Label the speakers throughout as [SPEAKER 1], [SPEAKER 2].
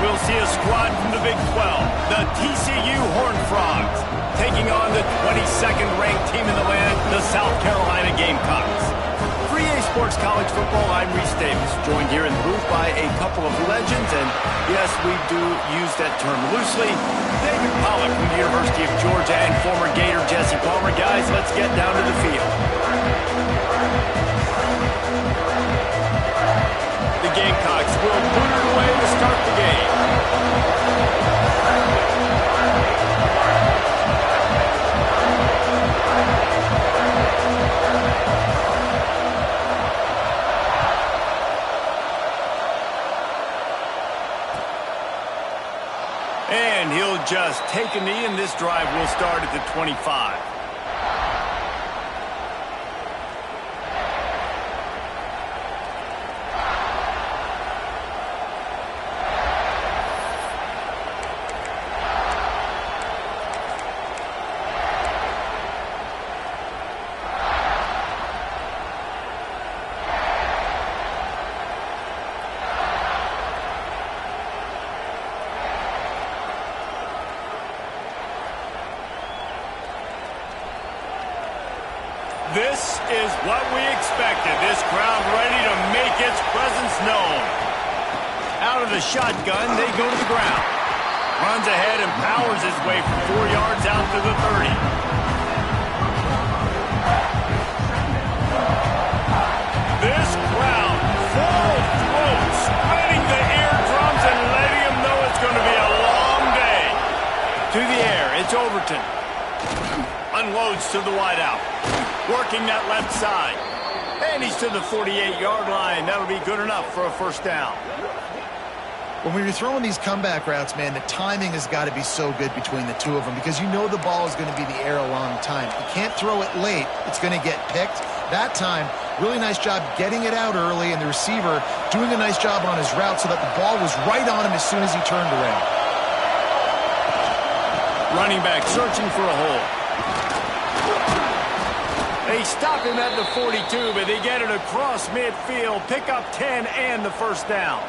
[SPEAKER 1] we'll see a squad from the Big 12, the TCU Horned Frogs, taking on the 22nd ranked team in the land, the South Carolina Gamecocks. For EA Sports College Football, I'm Reese Davis, joined here in the booth by a couple of legends, and yes, we do use that term loosely. David Pollack from the University of Georgia and former Gator Jesse Palmer. Guys, let's get down to the field. The Gamecocks will boot it away to start the game. And he'll just take a knee, and this drive will start at the 25. This is what we expected. This crowd ready to make its presence known. Out of the shotgun, they go to the ground. Runs ahead and powers his way from 4 yards out to the 30. This crowd, full throat, spreading the eardrums and letting them know it's going to be a long day. To the air, it's Overton. Unloads to the wideout. Working that left side. And he's to the 48-yard line. That'll be good enough for a first down.
[SPEAKER 2] When we were throwing these comeback routes, man, the timing has got to be so good between the two of them because you know the ball is going to be in the air a long time. You can't throw it late. It's going to get picked. That time, really nice job getting it out early, and the receiver doing a nice job on his route so that the ball was right on him as soon as he turned around.
[SPEAKER 1] Running back searching for a hole. They stop him at the 42, but they get it across midfield. Pick up 10 and the first down.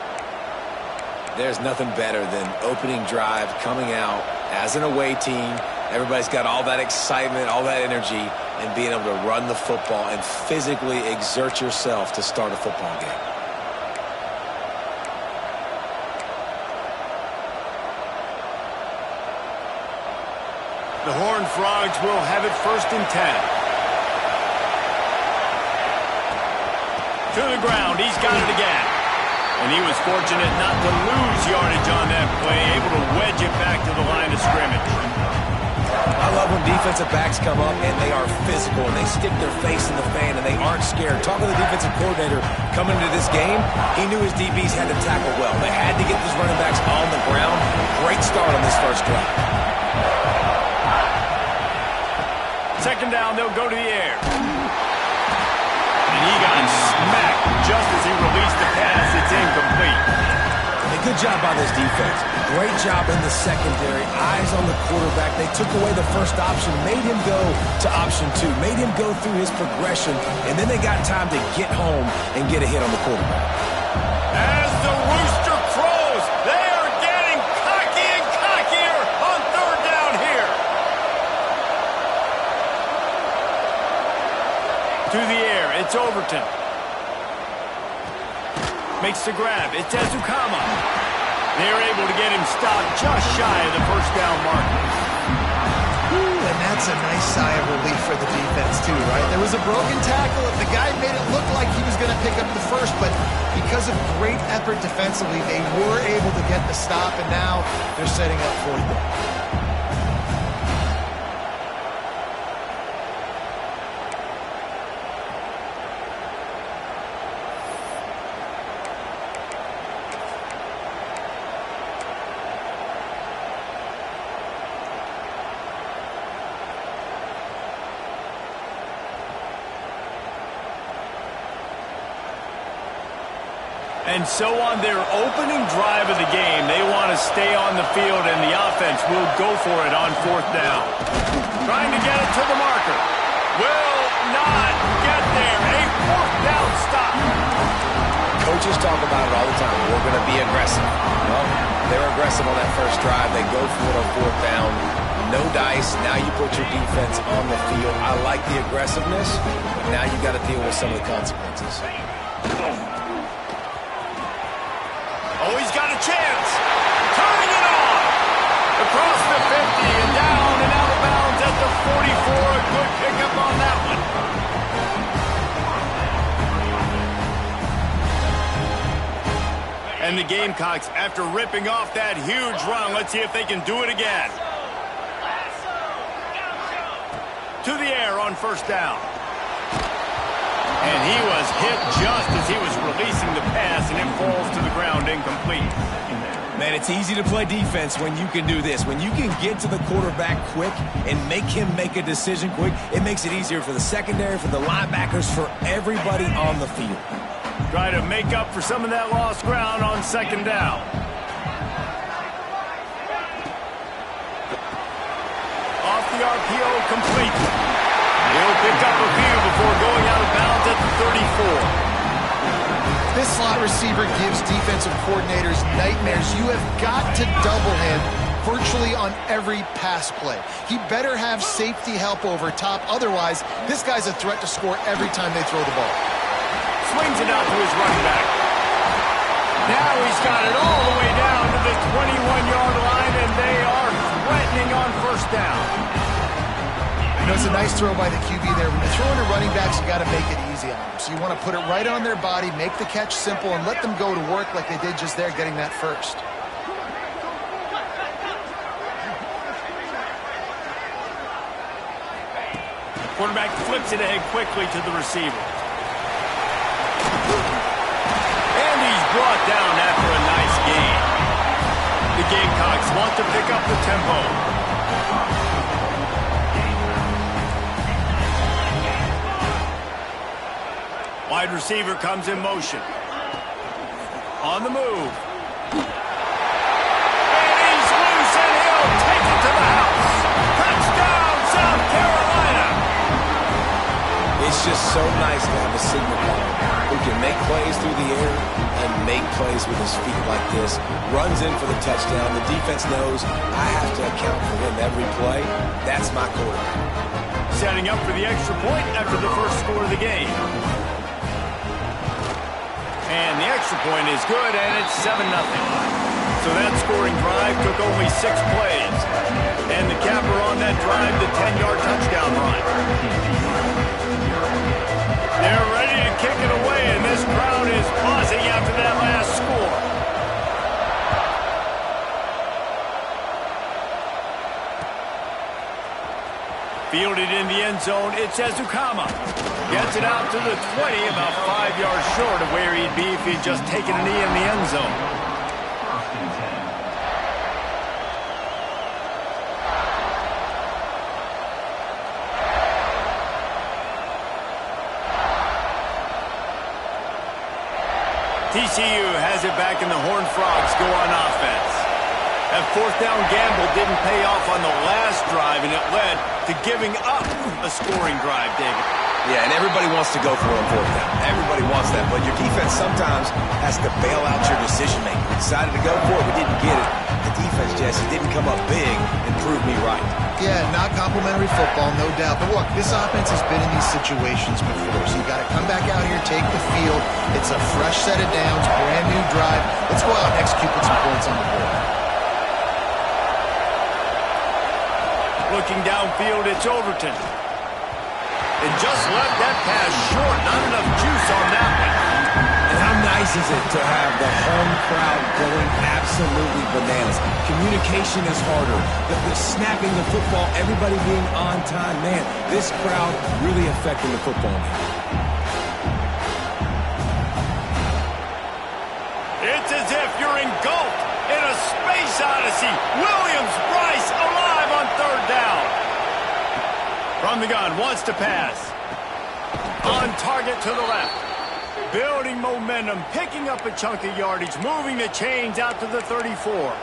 [SPEAKER 3] There's nothing better than opening drive, coming out as an away team. Everybody's got all that excitement, all that energy, and being able to run the football and physically exert yourself to start a football game.
[SPEAKER 1] The Horned Frogs will have it first and 10. To the ground, he's got it again. And he was fortunate not to lose yardage on that play, able to wedge it back to the line of scrimmage.
[SPEAKER 3] I love when defensive backs come up and they are physical and they stick their face in the fan and they aren't scared. Talking to the defensive coordinator coming into this game, he knew his DBs had to tackle well. They had to get these running backs on the ground. Great start on this first drive.
[SPEAKER 1] Second down, they'll go to the air. And he got smacked just as he released the pass. It's incomplete.
[SPEAKER 3] A good job by this defense. Great job in the secondary. Eyes on the quarterback. They took away the first option, made him go to option 2, made him go through his progression, and then they got time to get home and get a hit on the quarterback.
[SPEAKER 1] As the rooster crows, they are getting cocky and cockier on third down here. To the air, it's Overton. Makes the grab, it's Ezukama. They're able to get him stopped just shy of the first down mark.
[SPEAKER 2] And that's a nice sigh of relief for the defense too, right? There was a broken tackle. The guy made it look like he was going to pick up the first, but because of great effort defensively, they were able to get the stop, and now they're setting up fourth down.
[SPEAKER 1] And so on their opening drive of the game, they want to stay on the field, and the offense will go for it on fourth down. Trying to get it to the marker. Will not get there. A fourth down stop.
[SPEAKER 3] Coach coaches talk about it all the time. We're going to be aggressive. Well, they're aggressive on that first drive. They go for it on fourth down. No dice. Now you put your defense on the field. I like the aggressiveness. Now you got to deal with some of the consequences.
[SPEAKER 1] Oh, he's got a chance. Turning it on. Across the 50 and down and out of bounds at the 44. A good pickup on that one. And the Gamecocks, after ripping off that huge run, let's see if they can do it again. To the air on first down. And he was hit just as he was releasing the pass, and it falls to the ground incomplete.
[SPEAKER 3] Man, it's easy to play defense when you can do this. When you can get to the quarterback quick and make him make a decision quick, it makes it easier for the secondary, for the linebackers, for everybody on the field.
[SPEAKER 1] Try to make up for some of that lost ground on second down. Off the RPO, complete. He'll pick up a few before going out of bounds at the 34.
[SPEAKER 2] This slot receiver gives defensive coordinators nightmares. You have got to double him virtually on every pass play. He better have safety help over top. Otherwise, this guy's a threat to score every time they throw the ball.
[SPEAKER 1] Swings it out to his running back. Now he's got it all the way down to the 21-yard line, and they are threatening on first down.
[SPEAKER 2] You know, it's a nice throw by the QB there. When you're throwing to running backs, you got to make it easy on them. So you want to put it right on their body, make the catch simple, and let them go to work like they did just there, getting that first.
[SPEAKER 1] Quarterback flips it ahead quickly to the receiver. And he's brought down after a nice gain. The Gamecocks want to pick up the tempo. Wide receiver comes in motion. On the move. And he's loose, and he'll take it to the house. Touchdown, South Carolina.
[SPEAKER 3] It's just so nice to have a signal caller who can make plays through the air and make plays with his feet like this. Runs in for the touchdown. The defense knows I have to account for him every play. That's my quarterback.
[SPEAKER 1] Setting up for the extra point after the first score of the game. And the extra point is good, and it's 7-0. So that scoring drive took only 6 plays. And the capper on that drive, the 10-yard touchdown run. They're ready to kick it away, and this crowd is buzzing after that last score. Fielded in the end zone, it's Ezukama. Gets it out to the 20, about 5 yards short of where he'd be if he'd just taken a knee in the end zone. TCU has it back, and the Horned Frogs go on offense. That fourth down gamble didn't pay off on the last drive, and it led to giving up a scoring drive, David.
[SPEAKER 3] Yeah, and everybody wants to go for it on fourth down. Everybody wants that, but your defense sometimes has to bail out your decision-making. We decided to go for it. We didn't get it. The defense, Jesse, didn't come up big and prove me right.
[SPEAKER 2] Yeah, not complimentary football, no doubt. But look, this offense has been in these situations before, so you got to come back out here, take the field. It's a fresh set of downs, brand new drive. Let's go out and execute with some points on the board.
[SPEAKER 1] Looking downfield, it's Overton. And just left that pass short. Not enough juice on that one.
[SPEAKER 3] And how nice is it to have the home crowd going absolutely bananas? Communication is harder. The snapping the football, everybody being on time. Man, this crowd really affecting the football game.
[SPEAKER 1] It's as if you're engulfed in a space odyssey. Williams-Brice alive on third down. From the gun, wants to pass. On target to the left. Building momentum, picking up a chunk of yardage, moving the chains out to the 34.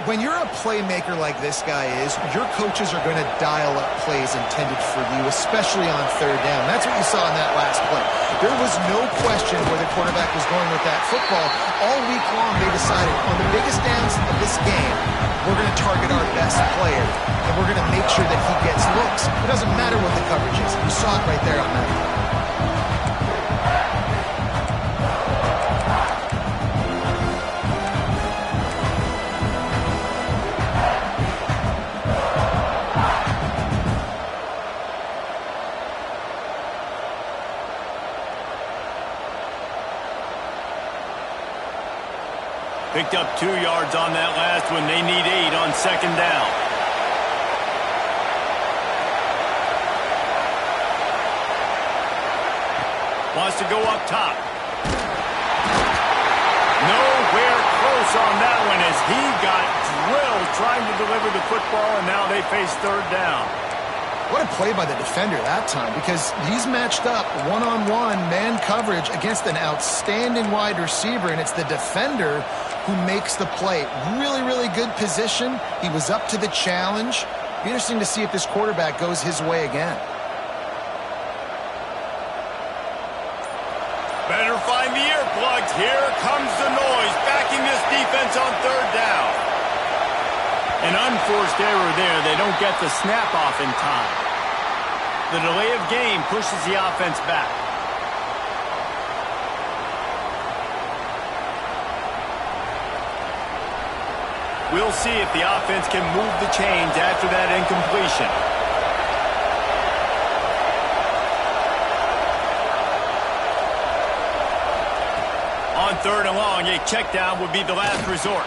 [SPEAKER 2] When you're a playmaker like this guy is, your coaches are going to dial up plays intended for you, especially on third down. That's what you saw in that last play. There was no question where the quarterback was going with that football. All week long, they decided on the biggest downs of this game, we're going to target our best player, and we're going to make sure that he gets looks. It doesn't matter what the coverage is. You saw it right there on that play.
[SPEAKER 1] Picked up 2 yards on that last one. They need 8 on second down. Wants to go up top. Nowhere close on that one as he got drilled trying to deliver the football, and now they face third down.
[SPEAKER 2] What a play by the defender that time, because he's matched up one-on-one man coverage against an outstanding wide receiver, and it's the defender who makes the play. Really, really good position. He was up to the challenge. Be interesting to see if this quarterback goes his way again.
[SPEAKER 1] Better find the earplugs. Here comes the noise, backing this defense on third down. An unforced error there. They don't get the snap off in time. The delay of game pushes the offense back. We'll see if the offense can move the chains after that incompletion. On third and long, a check down would be the last resort.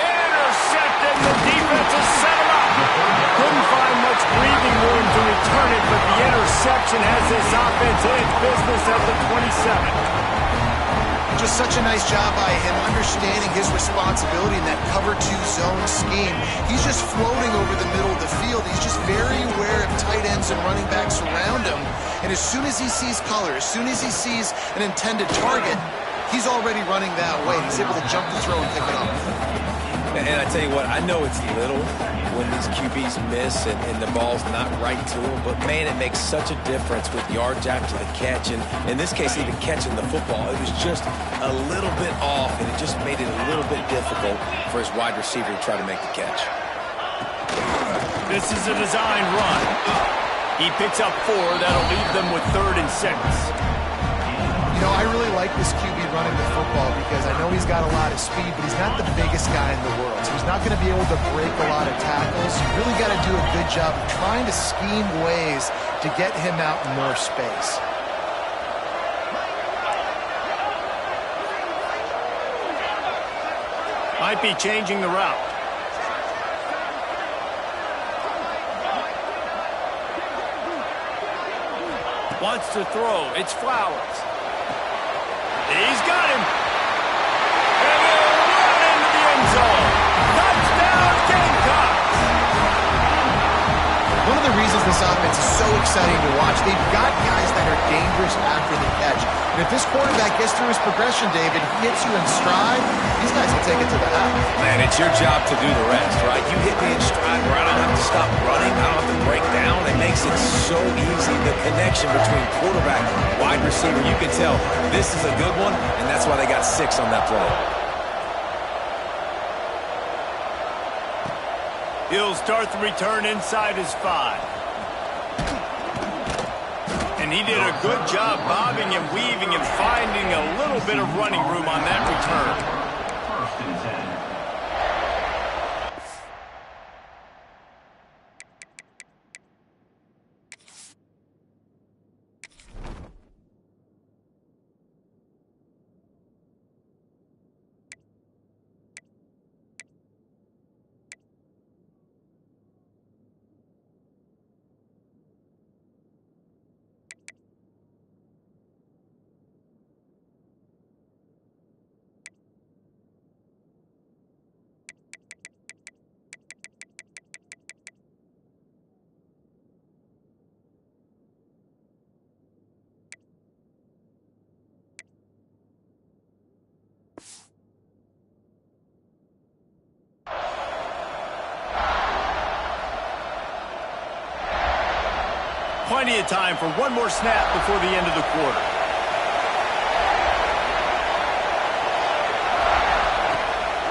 [SPEAKER 1] Intercepted, the defense is set him up. Couldn't find much breathing room to return it, but the interception has this offense in its business at the 27.
[SPEAKER 2] Just such a nice job by him understanding his responsibility in that cover 2 zone scheme. He's just floating over the middle of the field. He's just very aware of tight ends and running backs around him. And as soon as he sees color, as soon as he sees an intended target, he's already running that way. He's able to jump the throw and pick it off.
[SPEAKER 3] And I tell you what, I know it's little when these QBs miss and the ball's not right to them, but man, it makes such a difference with yards after the catch. And in this case, even catching the football, it was just a little bit off, and it just made it a little bit difficult for his wide receiver to try to make the catch.
[SPEAKER 1] This is a design run. He picks up 4. That'll leave them with 3rd and 6.
[SPEAKER 2] You know, I really like this QB running the football because I know he's got a lot of speed, but he's not the biggest guy in the world. So he's not going to be able to break a lot of tackles. You really got to do a good job of trying to scheme ways to get him out in more space.
[SPEAKER 1] Might be changing the route. Wants to throw. It's Flowers. He's got him. And they'll run into the end zone. Touchdown, Gamecocks.
[SPEAKER 2] One of the reasons this offense is so exciting to watch, they've got guys that are dangerous after the catch. And if this quarterback gets through his progression, David, he hits you in stride, these guys will take it to the house.
[SPEAKER 3] Man, it's your job to do the rest, right? You hit me in stride where I don't have to stop running, I don't have to break down. It makes it so easy. The connection between quarterback and wide receiver, you can tell this is a good one, and that's why they got 6 on that play.
[SPEAKER 1] He'll start the return inside his 5. And he did a good job bobbing and weaving and finding a little bit of running room on that return. plenty of time for one more snap before the end of the quarter.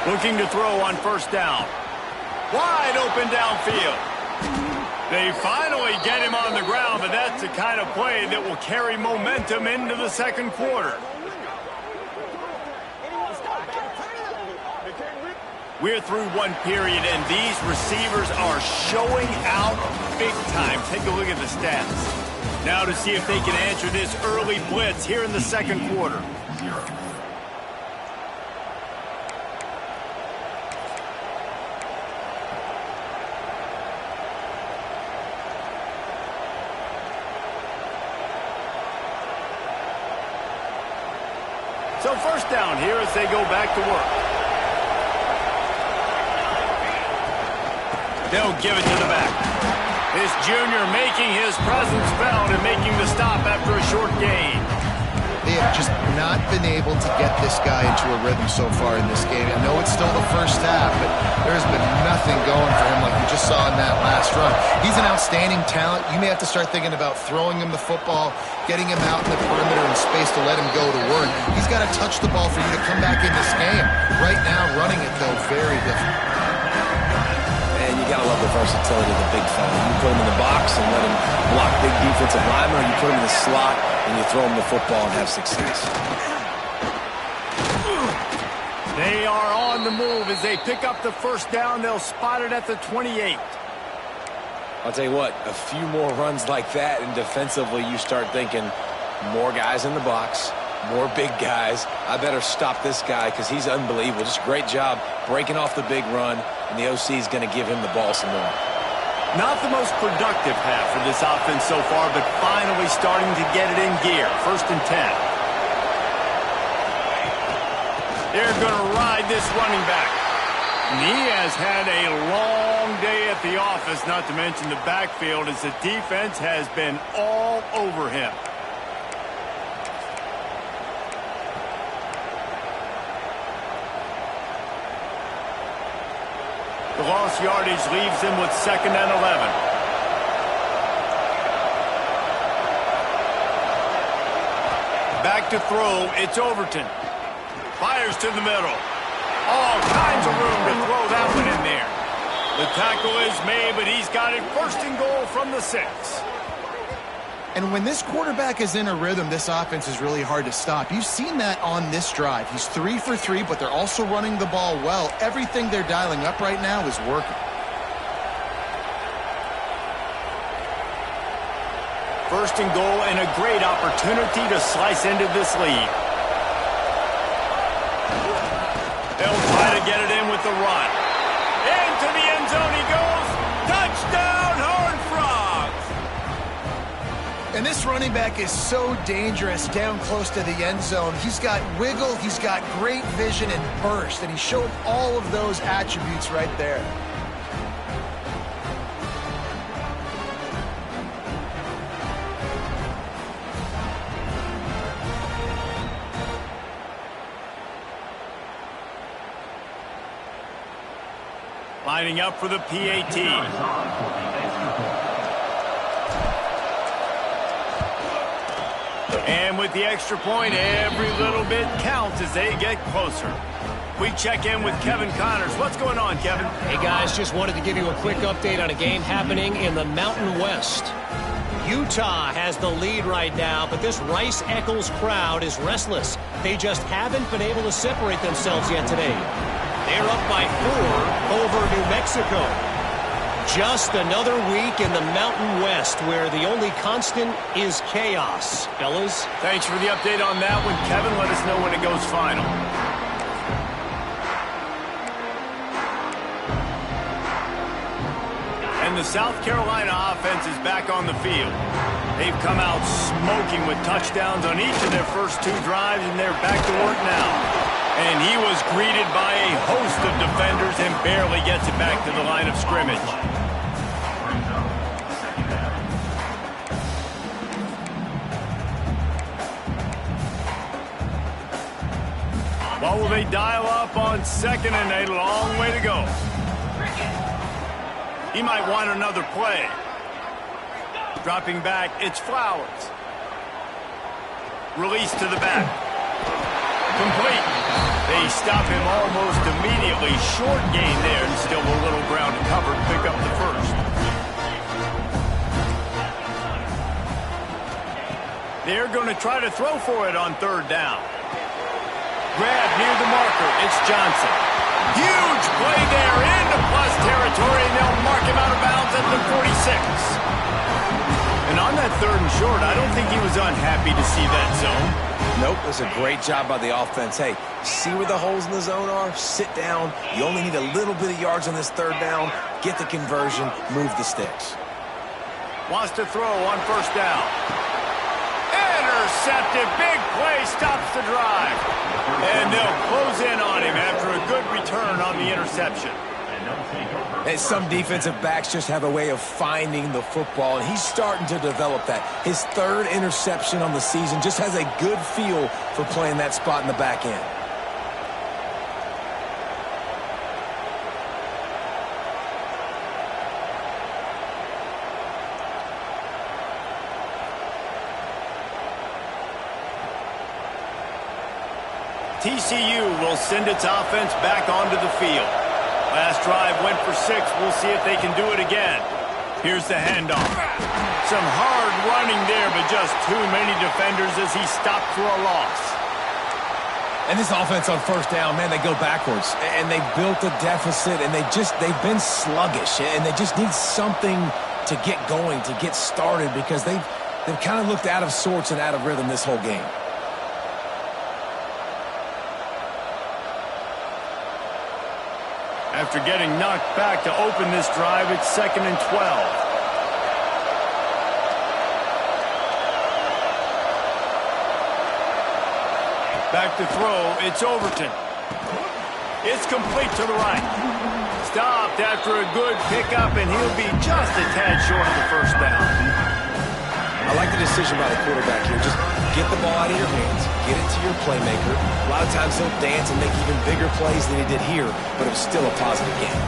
[SPEAKER 1] Looking to throw on first down. Wide open downfield. They finally get him on the ground, but that's the kind of play that will carry momentum into the second quarter. We're through one period, and these receivers are showing out big time. Take a look at the stats. Now to see if they can answer this early blitz here in the second quarter. So first down here as they go back to work. They'll give it to the back. This junior making his presence felt and making the stop after a short gain.
[SPEAKER 2] They have just not been able to get this guy into a rhythm so far in this game. I know it's still the first half, but there's been nothing going for him like we just saw in that last run. He's an outstanding talent. You may have to start thinking about throwing him the football, getting him out in the perimeter and space to let him go to work. He's got to touch the ball for you to come back in this game. Right now, running it, though, very difficult.
[SPEAKER 3] And you got to love the versatility of the big fella. You put him in the box and let him block big defensive linemen, or you put him in the slot and you throw him the football and have success.
[SPEAKER 1] They are on the move as they pick up the first down. They'll spot it at the 28.
[SPEAKER 3] I'll tell you what, a few more runs like that, and defensively you start thinking more guys in the box, more big guys. I better stop this guy because he's unbelievable. Just a great job breaking off the big run, and the OC is going to give him the ball some more.
[SPEAKER 1] Not the most productive half for this offense so far, but finally starting to get it in gear. First and 10. They're going to ride this running back. And he has had a long day at the office, not to mention the backfield, as the defense has been all over him. The lost yardage leaves him with 2nd and 11. Back to throw, it's Overton. Fires to the middle. All kinds of room to throw that one in there. The tackle is made, but he's got it first and goal from the 6.
[SPEAKER 2] And when this quarterback is in a rhythm, this offense is really hard to stop. You've seen that on this drive. He's 3 for 3, but they're also running the ball well. Everything they're dialing up right now is working.
[SPEAKER 1] First and goal and a great opportunity to slice into this lead. They'll try to get it in with the run. Into the end zone he goes. Touchdown, Horned Frogs!
[SPEAKER 2] And this running back is so dangerous down close to the end zone. He's got wiggle, he's got great vision and burst, and he showed all of those attributes right there.
[SPEAKER 1] Lining up for the PAT. And with the extra point, every little bit counts as they get closer. We check in with Kevin Connors. What's going on, Kevin?
[SPEAKER 4] Hey, guys, just wanted to give you a quick update on a game happening in the Mountain West. Utah has the lead right now, but this Rice-Eccles crowd is restless. They just haven't been able to separate themselves yet today. They're up by 4 over New Mexico. Just another week in the Mountain West where the only constant is chaos. Fellas?
[SPEAKER 1] Thanks for the update on that one, Kevin. Let us know when it goes final. And the South Carolina offense is back on the field. They've come out smoking with touchdowns on each of their first 2 drives, and they're back to work now. And he was greeted by a host of defenders and barely gets it back to the line of scrimmage. What will they dial up on 2nd and a long way to go? He might want another play. Dropping back, it's Flowers. Release to the back. Complete. They stop him almost immediately. Short gain there, and still a little ground to cover to pick up the first. They're going to try to throw for it on third down. Grab near the marker. It's Johnson. Huge play there into plus territory, and they'll mark him out of bounds at the 46. And on that third and short, I don't think he was unhappy to see that zone.
[SPEAKER 3] Nope, it was a great job by the offense. Hey, see where the holes in the zone are? Sit down. You only need a little bit of yards on this third down. Get the conversion. Move the sticks.
[SPEAKER 1] Wants to throw on first down. Intercepted. Big play. Stops the drive. And they'll close in on him after a good return on the interception.
[SPEAKER 3] And some defensive backs just have a way of finding the football, and he's starting to develop that. His third interception on the season, just has a good feel for playing that spot in the back end.
[SPEAKER 1] TCU will send its offense back onto the field. Last drive went for 6. We'll see if they can do it again. Here's the handoff. Some hard running there, but just too many defenders as he stopped for a loss.
[SPEAKER 3] And this offense on first down, man, they go backwards. And they built a deficit, and they've been sluggish. And they just need something to get going, to get started, because they've kind of looked out of sorts and out of rhythm this whole game.
[SPEAKER 1] After getting knocked back to open this drive, it's 2nd and 12. Back to throw, it's Overton. It's complete to the right. Stopped after a good pickup, and he'll be just a tad short of the first down.
[SPEAKER 3] I like the decision by the quarterback here. Just get the ball out of your hands, get it to your playmaker. A lot of times he'll dance and make even bigger plays than he did here, but it was still a positive game.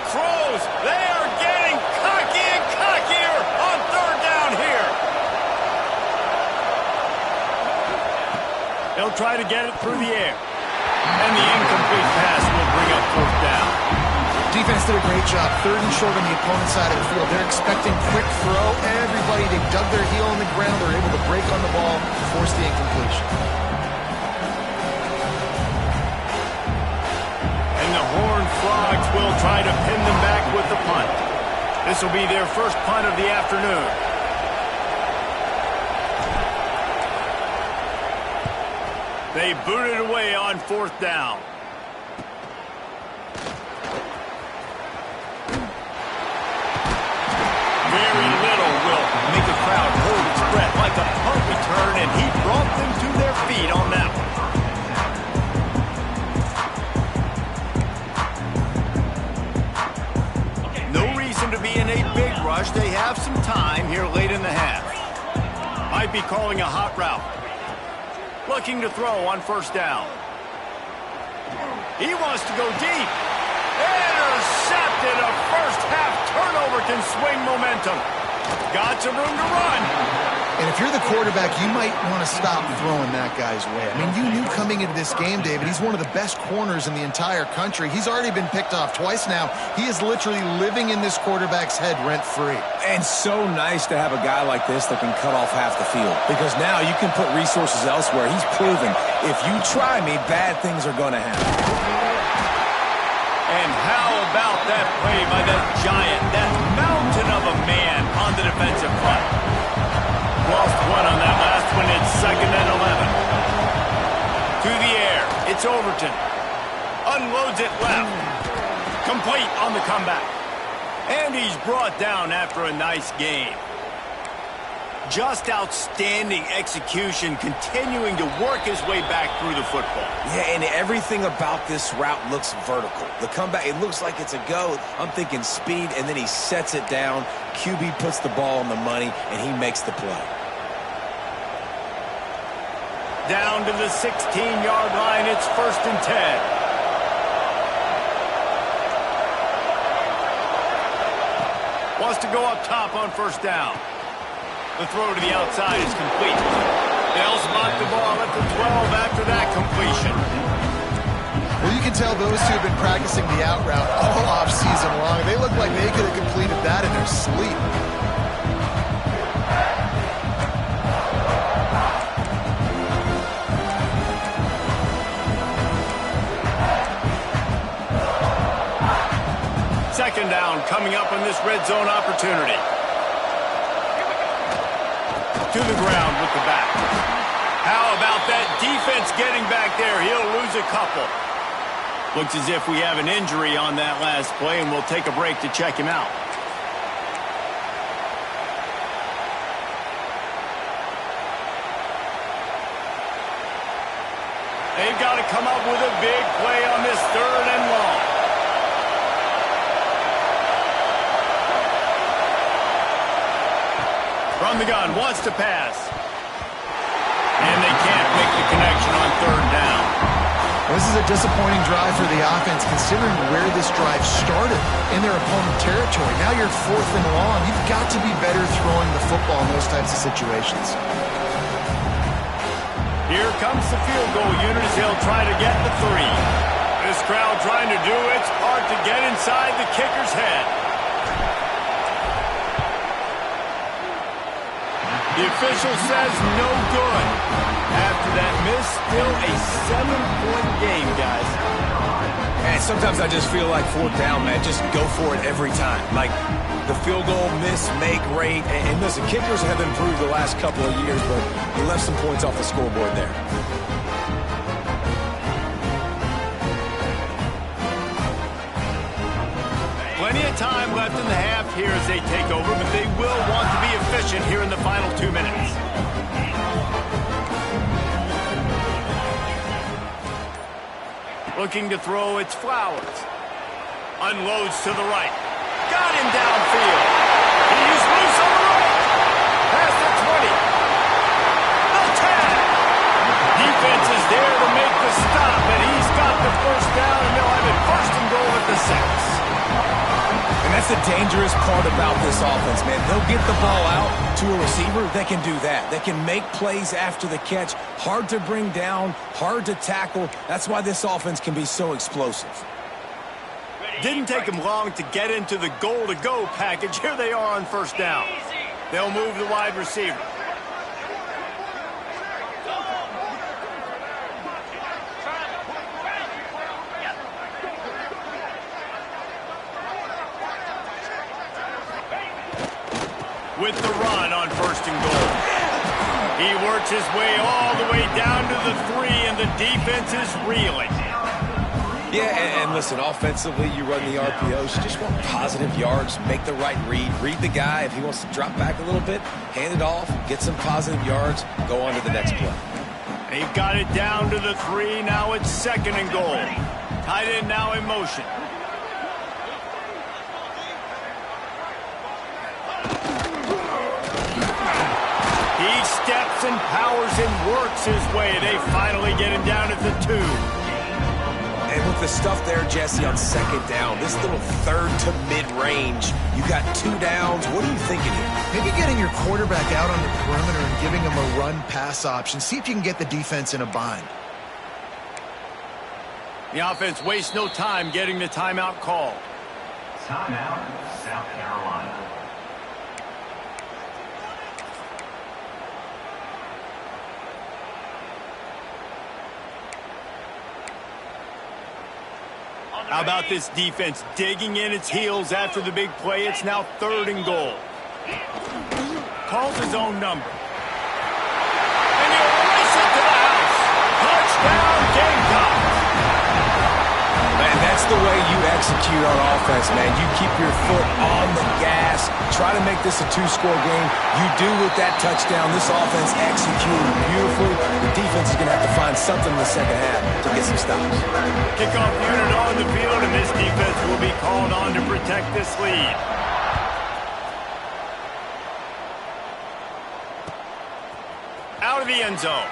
[SPEAKER 1] Crows, they are getting cocky and cockier on third down here. They'll try to get it through the air. And the incomplete pass will bring up fourth down.
[SPEAKER 2] Defense did a great job. Third and short on the opponent's side of the field. They're expecting quick throw. Everybody, they dug their heel on the ground. They're able to break on the ball, force the incompletion.
[SPEAKER 1] And the Horned Frogs will try to pin them back with the punt. This will be their first punt of the afternoon. They boot it away on fourth down. Very little will make a crowd hold its breath like a punt return, and he brought them to their feet on that one. To be in a big rush. They have some time here late in the half. Might be calling a hot route. Looking to throw on first down. He wants to go deep. Intercepted. A first half turnover can swing momentum. Got some room to run.
[SPEAKER 2] And if you're the quarterback, you might want to stop throwing that guy's way. I mean, you knew coming into this game, David, he's one of the best corners in the entire country. He's already been picked off twice now. He is literally living in this quarterback's head rent-free.
[SPEAKER 3] And so nice to have a guy like this that can cut off half the field. Because now you can put resources elsewhere. He's proven, if you try me, bad things are going to happen.
[SPEAKER 1] And how about that play by that giant, that mountain of a man on the defensive front? Lost one on that last one. It's 2nd and 11. To the air. It's Overton. Unloads it left. Complete on the comeback. And he's brought down after a nice game. Just outstanding execution, continuing to work his way back through the football.
[SPEAKER 3] Yeah, and everything about this route looks vertical. The comeback, it looks like it's a go. I'm thinking speed, and then he sets it down. QB puts the ball on the money, and he makes the play.
[SPEAKER 1] Down to the 16-yard line, it's 1st and 10. Wants to go up top on 1st down. The throw to the outside is complete. They'll spot the ball at the 12 after that completion.
[SPEAKER 2] Well, you can tell those two have been practicing the out route all off-season long. They look like they could have completed that in their sleep.
[SPEAKER 1] Second down coming up on this red zone opportunity. To the ground with the back. How about that defense getting back there? He'll lose a couple. Looks as if we have an injury on that last play, and we'll take a break to check him out. They've got to come up with a big play on this 3rd and long. From the gun, wants to pass. And they can't make the connection on 3rd down.
[SPEAKER 2] Well, this is a disappointing drive for the offense, considering where this drive started in their opponent territory. Now you're 4th and long. You've got to be better throwing the football in those types of situations.
[SPEAKER 1] Here comes the field goal unit as they'll try to get the 3. This crowd trying to do its part to get inside the kicker's head. The official says no good. After that miss, still a 7-point game, guys.
[SPEAKER 3] And sometimes I just feel like 4th down, man. Just go for it every time. Like the field goal, miss, make, rate. And listen, kickers have improved the last couple of years, but he left some points off the scoreboard there.
[SPEAKER 1] Plenty of time left in the half here as they take over, but they will want to be efficient here in the final 2 minutes. Looking to throw, it's Flowers. Unloads to the right. Got him downfield. He's loose on the right. Past the 20. The 10. Defense is there to make the stop, and he's got the 1st down, and they'll have it 1st and goal at the 6.
[SPEAKER 3] And that's the dangerous part about this offense, man. They'll get the ball out to a receiver. They can do that. They can make plays after the catch. Hard to bring down, hard to tackle. That's why this offense can be so explosive.
[SPEAKER 1] Didn't take them long to get into the goal-to-go package. Here they are on 1st down. They'll move the wide receiver. With the run on 1st and goal. He works his way all the way down to the 3, and the defense is reeling.
[SPEAKER 3] Yeah, and listen, offensively, you run the RPOs. You just want positive yards, make the right read the guy. If he wants to drop back a little bit, hand it off, get some positive yards, go on to the next play.
[SPEAKER 1] They've got it down to the 3. Now it's 2nd and goal. Tight end now in motion. He steps and powers and works his way. They finally get him down at the 2.
[SPEAKER 3] And with the stuff there, Jesse, on 2nd down, this little 3rd to mid-range, you got 2 downs. What are you thinking here?
[SPEAKER 2] Maybe getting your quarterback out on the perimeter and giving him a run-pass option. See if you can get the defense in a bind.
[SPEAKER 1] The offense wastes no time getting the timeout called.
[SPEAKER 5] Timeout, South Carolina.
[SPEAKER 1] How about this defense digging in its heels after the big play? It's now 3rd and goal. Calls his own number. And he'll race it to the house. Touchdown, Gamecocks.
[SPEAKER 3] Man, that's the way you execute on offense, man. You keep your foot on the gas, try to make this a two-score game. You do with that touchdown. This offense executed beautifully. The defense is going to have to find something in the second half to get some stops.
[SPEAKER 1] Kickoff unit on the field, and this defense will be called on to protect this lead. Out of the end zone.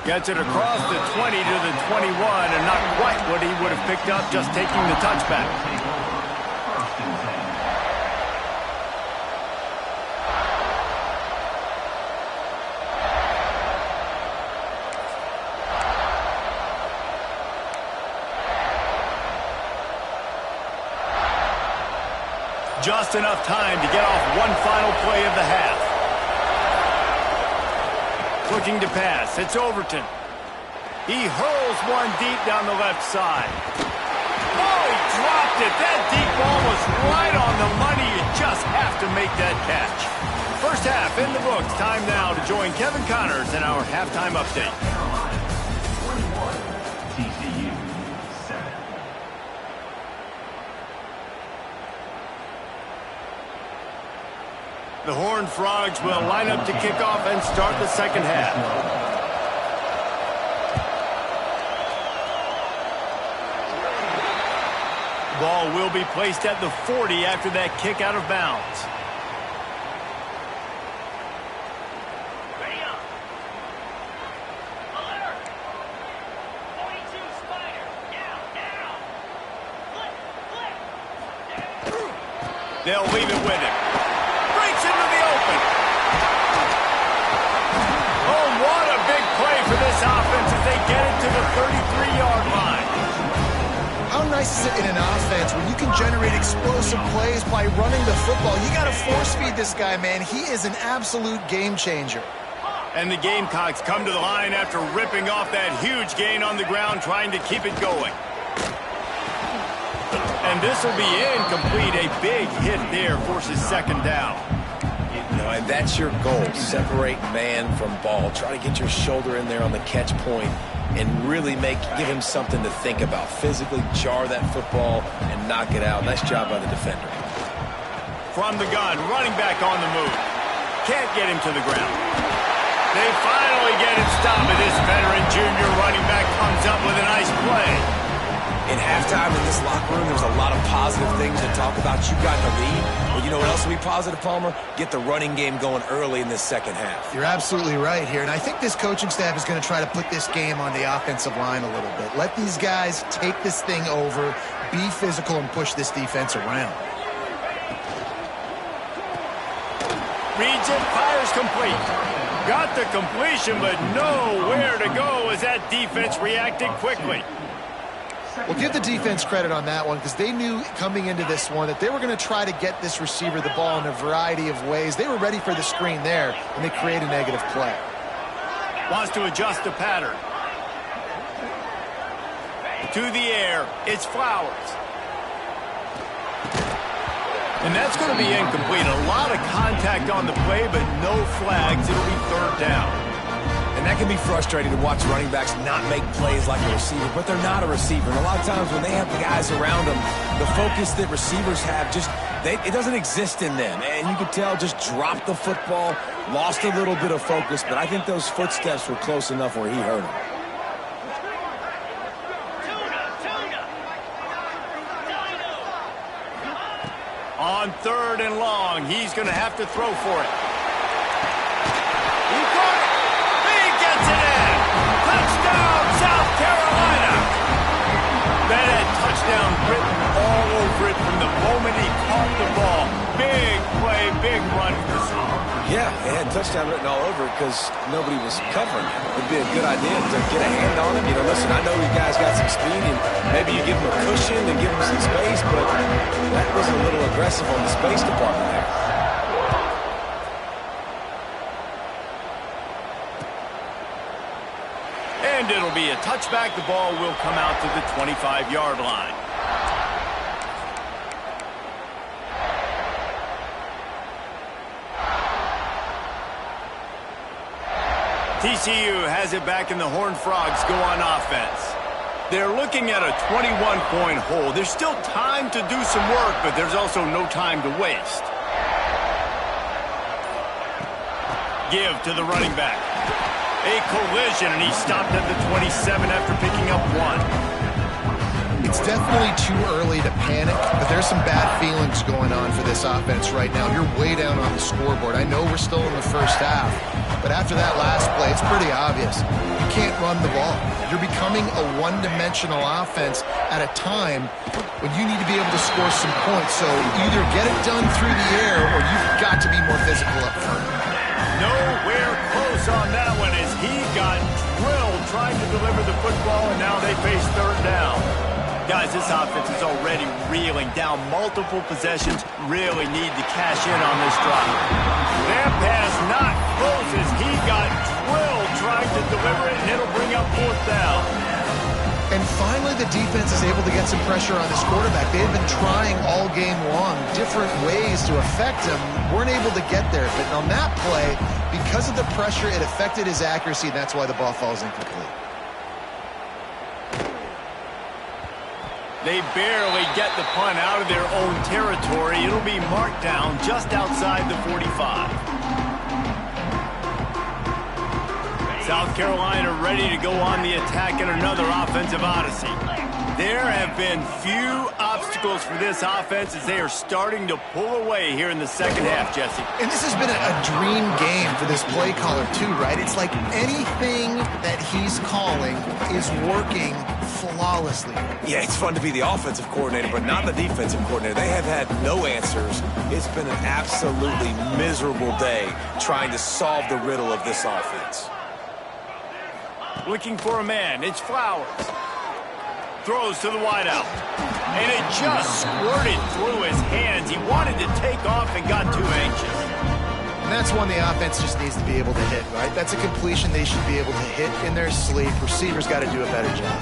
[SPEAKER 1] Gets it across the 20 to the 21, and not quite what he would have picked up just taking the touchback. Just enough time to get off one final play of the half. Looking to pass. It's Overton. He hurls one deep down the left side. Oh, he dropped it. That deep ball was right on the money. You just have to make that catch. First half in the books. Time now to join Kevin Connors in our halftime update.
[SPEAKER 5] Carolina 21, TCU 7.
[SPEAKER 1] The Horned Frogs will line up to kick off and start the second half. The ball will be placed at the 40 after that kick out of bounds. They'll leave it with him. Breaks into the open. Oh, what a big play for this offense as they get it to the 33-yard line.
[SPEAKER 2] How nice is it in an offense when you can generate explosive plays by running the football? You got to force feed this guy, man. He is an absolute game changer.
[SPEAKER 1] And the Gamecocks come to the line after ripping off that huge gain on the ground, trying to keep it going. And this will be incomplete. A big hit there forces second down.
[SPEAKER 3] You know, and that's your goal. Separate man from ball. Try to get your shoulder in there on the catch point and really give him something to think about. Physically jar that football and knock it out. Nice job by the defender.
[SPEAKER 1] From the gun, running back on the move. Can't get him to the ground. They finally get it stopped, and this veteran junior running back comes up with a nice play.
[SPEAKER 3] In halftime in this locker room, there's a lot of positive things to talk about. You got the lead. But you know what else will be positive, Palmer? Get the running game going early in this second half.
[SPEAKER 2] You're absolutely right here. And I think this coaching staff is going to try to put this game on the offensive line a little bit. Let these guys take this thing over, be physical, and push this defense around.
[SPEAKER 1] Reads it, fires complete. Got the completion, but nowhere to go as that defense reacted quickly.
[SPEAKER 2] Well, give the defense credit on that one because they knew coming into this one that they were going to try to get this receiver the ball in a variety of ways. They were ready for the screen there, and they create a negative play.
[SPEAKER 1] Wants to adjust the pattern. To the air, it's Flowers. And that's going to be incomplete. A lot of contact on the play, but no flags. It'll be third down.
[SPEAKER 3] And that can be frustrating to watch running backs not make plays like a receiver, but they're not a receiver. And a lot of times when they have the guys around them, the focus that receivers have it doesn't exist in them. And you could tell just dropped the football, lost a little bit of focus, but I think those footsteps were close enough where he hurt him.
[SPEAKER 1] On third and long, he's going to have to throw for it. He caught it. He gets it in. Touchdown, South Carolina. That had touchdown written all over it from the moment he caught the ball. Big play, big run for South.
[SPEAKER 3] Yeah, it had touchdown written all over it because nobody was covering him. It would be a good idea to get a hand on him. You know, listen, I know you guys got some speed, and maybe you give him a cushion and give him some space, but that was a little aggressive on the space department there.
[SPEAKER 1] And it'll be a touchback. The ball will come out to the 25-yard line. TCU has it back, and the Horned Frogs go on offense. They're looking at a 21-point hole. There's still time to do some work, but there's also no time to waste. Give to the running back. A collision, and he stopped at the 27 after picking up 1.
[SPEAKER 2] It's definitely too early to panic, but there's some bad feelings going on for this offense right now. You're way down on the scoreboard. I know we're still in the first half, but after that last play, it's pretty obvious. You can't run the ball. You're becoming a one-dimensional offense at a time when you need to be able to score some points. So either get it done through the air or you've got to be more physical up front.
[SPEAKER 1] Nowhere close on that one as he got drilled trying to deliver the football, and now they face third down. Guys, this offense is already reeling down multiple possessions. Really need to cash in on this drive. That pass not close as he got drilled trying to deliver it, and it'll bring up fourth down.
[SPEAKER 2] And finally, the defense is able to get some pressure on this quarterback. They've been trying all game long different ways to affect him. Weren't able to get there. But on that play, because of the pressure, it affected his accuracy, and that's why the ball falls incomplete.
[SPEAKER 1] They barely get the punt out of their own territory. It'll be marked down just outside the 45. South Carolina ready to go on the attack in another offensive odyssey. There have been few obstacles for this offense as they are starting to pull away here in the second half, Jesse.
[SPEAKER 2] And this has been a dream game for this play caller too, right? It's like anything that he's calling is working flawlessly.
[SPEAKER 3] Yeah, it's fun to be the offensive coordinator, but not the defensive coordinator. They have had no answers. It's been an absolutely miserable day trying to solve the riddle of this offense.
[SPEAKER 1] Looking for a man. It's Flowers. Throws to the wideout. And it just squirted through his hands. He wanted to take off and got too anxious.
[SPEAKER 2] And that's one the offense just needs to be able to hit, right? That's a completion they should be able to hit in their sleep. Receivers got to do a better job.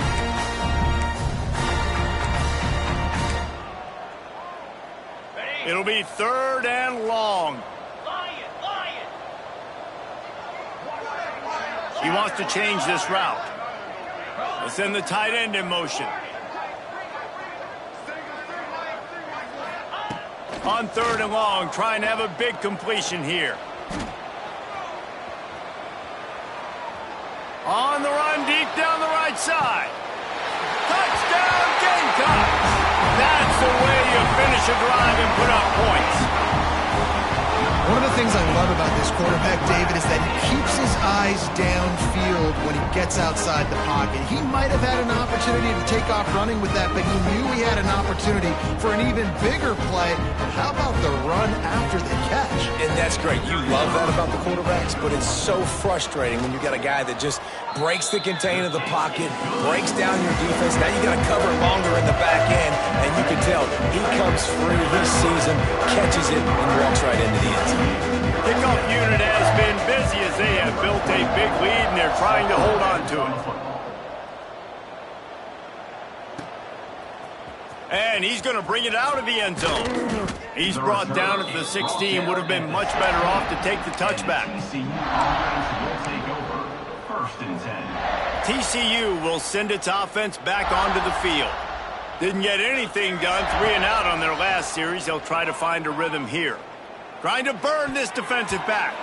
[SPEAKER 1] It'll be third and long. He wants to change this route. Let's send the tight end in motion. On third and long, trying to have a big completion here. On the run, deep down the right side. Touchdown, Gamecocks! That's the way you finish a drive and put up points.
[SPEAKER 2] One of the things I love about this quarterback, David, is that he keeps his eyes downfield when he gets outside the pocket. He might have had an opportunity to take off running with that, but he knew he had an opportunity for an even bigger play. How about the run after the catch?
[SPEAKER 3] And that's great. You love that about the quarterbacks, but it's so frustrating when you got a guy that just breaks the contain of the pocket, breaks down your defense. Now you got to cover longer in the back end, and you can tell he comes free, he sees him, catches it, and walks right into the end zone.
[SPEAKER 1] Kickoff unit has been busy as they have built a big lead, and they're trying to hold on to it. And he's going to bring it out of the end zone. He's brought down at the 16. Would have been much better off to take the touchback. TCU will send its offense back onto the field. Didn't get anything done, 3 and out on their last series. They'll try to find a rhythm here. Trying to burn this defensive back.